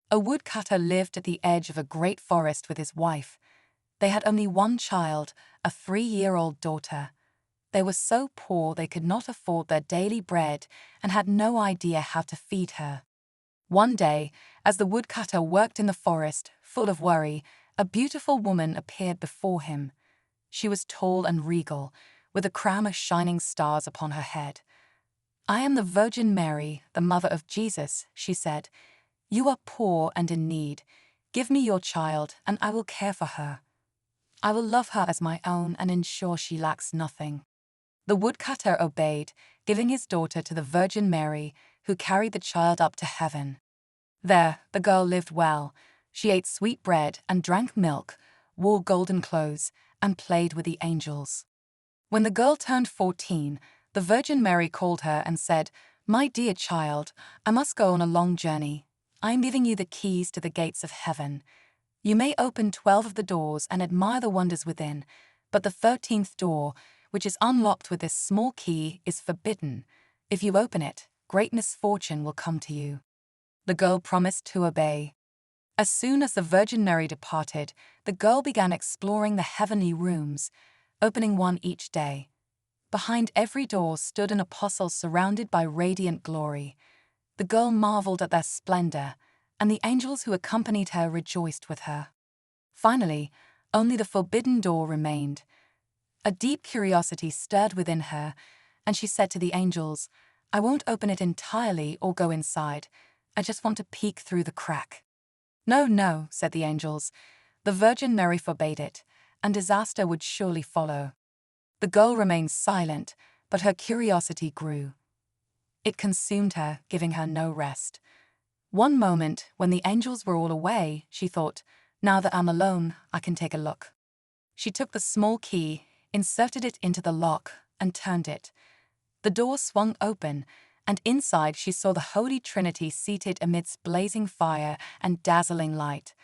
A woodcutter lived at the edge of a great forest with his wife. They had only one child, a 3-year-old daughter. They were so poor they could not afford their daily bread and had no idea how to feed her. One day, as the woodcutter worked in the forest, full of worry, a beautiful woman appeared before him. She was tall and regal, with a crown of shining stars upon her head. "I am the Virgin Mary, the mother of Jesus," she said. "You are poor and in need. Give me your child, and I will care for her. I will love her as my own and ensure she lacks nothing." The woodcutter obeyed, giving his daughter to the Virgin Mary, who carried the child up to heaven. There, the girl lived well. She ate sweet bread and drank milk, wore golden clothes, and played with the angels. When the girl turned 14, the Virgin Mary called her and said, "My dear child, I must go on a long journey. I am giving you the keys to the gates of heaven. You may open 12 of the doors and admire the wonders within, but the 13th door, which is unlocked with this small key, is forbidden. If you open it, great misfortune will come to you." The girl promised to obey. As soon as the Virgin Mary departed, the girl began exploring the heavenly rooms, opening one each day. Behind every door stood an apostle surrounded by radiant glory. The girl marveled at their splendor, and the angels who accompanied her rejoiced with her. Finally, only the forbidden door remained. A deep curiosity stirred within her, and she said to the angels, "I won't open it entirely or go inside. I just want to peek through the crack." "No, no," said the angels. The Virgin Mary forbade it, and disaster would surely follow. The girl remained silent, but her curiosity grew. It consumed her, giving her no rest. One moment, when the angels were all away, she thought, "Now that I'm alone, I can take a look." She took the small key, inserted it into the lock, and turned it. The door swung open, and inside she saw the Holy Trinity seated amidst blazing fire and dazzling light.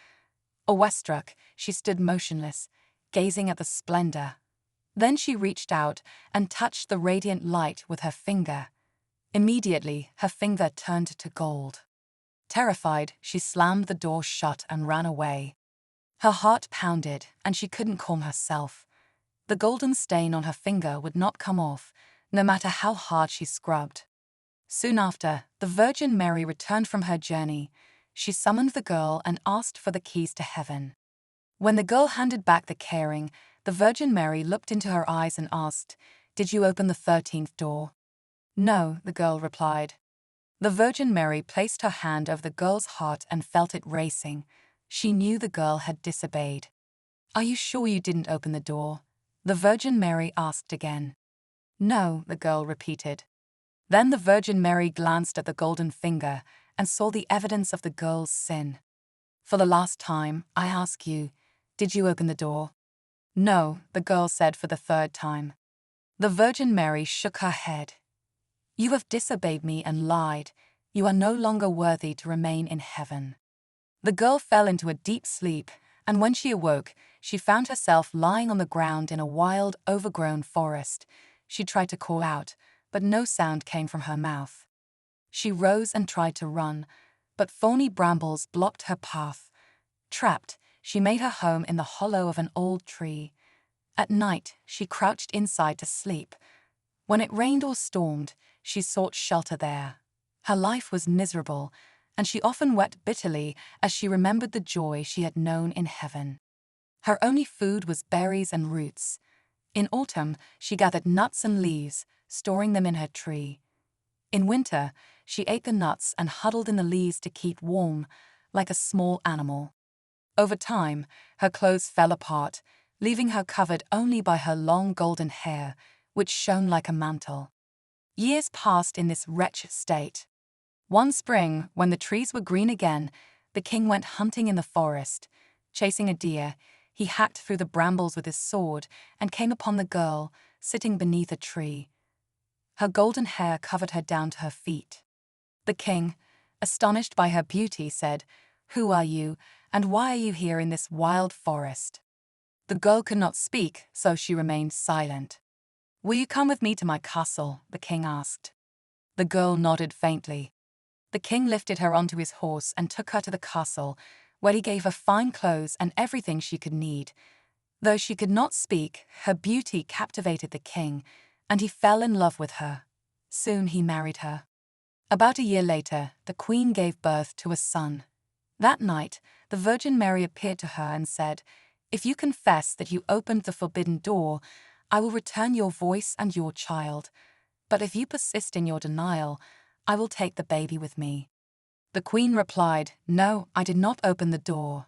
Awestruck, she stood motionless, gazing at the splendor. Then she reached out and touched the radiant light with her finger. Immediately, her finger turned to gold. Terrified, she slammed the door shut and ran away. Her heart pounded, and she couldn't calm herself. The golden stain on her finger would not come off, no matter how hard she scrubbed. Soon after, the Virgin Mary returned from her journey. She summoned the girl and asked for the keys to heaven. When the girl handed back the keyring, the Virgin Mary looked into her eyes and asked, "Did you open the 13th door?" "No," the girl replied. The Virgin Mary placed her hand over the girl's heart and felt it racing. She knew the girl had disobeyed. "Are you sure you didn't open the door?" the Virgin Mary asked again. "No," the girl repeated. Then the Virgin Mary glanced at the golden finger and saw the evidence of the girl's sin. "For the last time, I ask you, did you open the door?" "No," the girl said for the 3rd time. The Virgin Mary shook her head. "You have disobeyed me and lied. You are no longer worthy to remain in heaven." The girl fell into a deep sleep, and when she awoke, she found herself lying on the ground in a wild, overgrown forest. She tried to call out, but no sound came from her mouth. She rose and tried to run, but thorny brambles blocked her path. Trapped, she made her home in the hollow of an old tree. At night, she crouched inside to sleep. When it rained or stormed, she sought shelter there. Her life was miserable, and she often wept bitterly as she remembered the joy she had known in heaven. Her only food was berries and roots. In autumn, she gathered nuts and leaves, storing them in her tree. In winter, she ate the nuts and huddled in the leaves to keep warm, like a small animal. Over time, her clothes fell apart, leaving her covered only by her long golden hair, which shone like a mantle. Years passed in this wretched state. One spring, when the trees were green again, the king went hunting in the forest. Chasing a deer, he hacked through the brambles with his sword and came upon the girl, sitting beneath a tree. Her golden hair covered her down to her feet. The king, astonished by her beauty, said, "Who are you, and why are you here in this wild forest?" The girl could not speak, so she remained silent. "Will you come with me to my castle?" the king asked. The girl nodded faintly. The king lifted her onto his horse and took her to the castle, where he gave her fine clothes and everything she could need. Though she could not speak, her beauty captivated the king, and he fell in love with her. Soon he married her. About a year later, the queen gave birth to a son. That night, the Virgin Mary appeared to her and said, "If you confess that you opened the forbidden door, I will return your voice and your child. But if you persist in your denial, I will take the baby with me." The queen replied, "No, I did not open the door."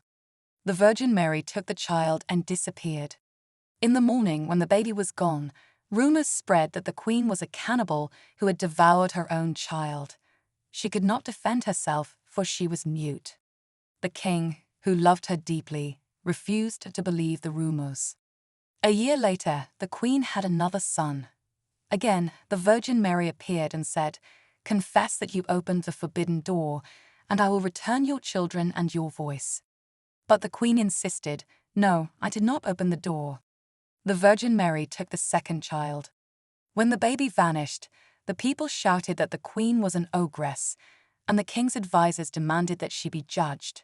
The Virgin Mary took the child and disappeared. In the morning, when the baby was gone, rumors spread that the queen was a cannibal who had devoured her own child. She could not defend herself, for she was mute. The king, who loved her deeply, refused to believe the rumors. A year later, the queen had another son. Again, the Virgin Mary appeared and said, "Confess that you opened the forbidden door, and I will return your children and your voice." But the queen insisted, "No, I did not open the door." The Virgin Mary took the second child. When the baby vanished, the people shouted that the queen was an ogress, and the king's advisers demanded that she be judged.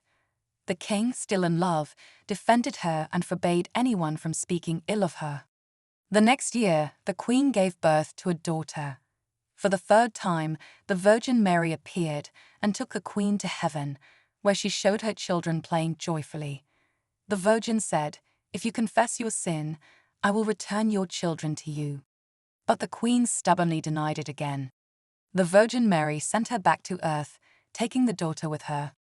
The king, still in love, defended her and forbade anyone from speaking ill of her. The next year, the queen gave birth to a daughter. For the third time, the Virgin Mary appeared and took the queen to heaven, where she showed her children playing joyfully. The Virgin said, "If you confess your sin, I will return your children to you." But the queen stubbornly denied it again. The Virgin Mary sent her back to earth, taking the daughter with her.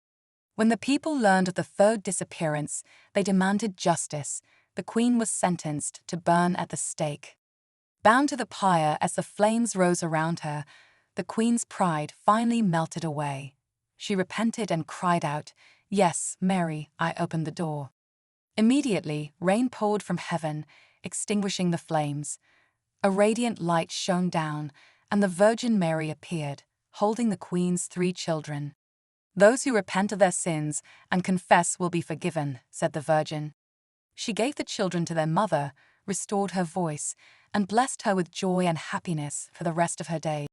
When the people learned of the third disappearance, they demanded justice. The queen was sentenced to burn at the stake. Bound to the pyre as the flames rose around her, the queen's pride finally melted away. She repented and cried out, "Yes, Mary, I opened the door." Immediately, rain poured from heaven, extinguishing the flames. A radiant light shone down, and the Virgin Mary appeared, holding the queen's 3 children. "Those who repent of their sins and confess will be forgiven," said the Virgin. She gave the children to their mother, restored her voice, and blessed her with joy and happiness for the rest of her days.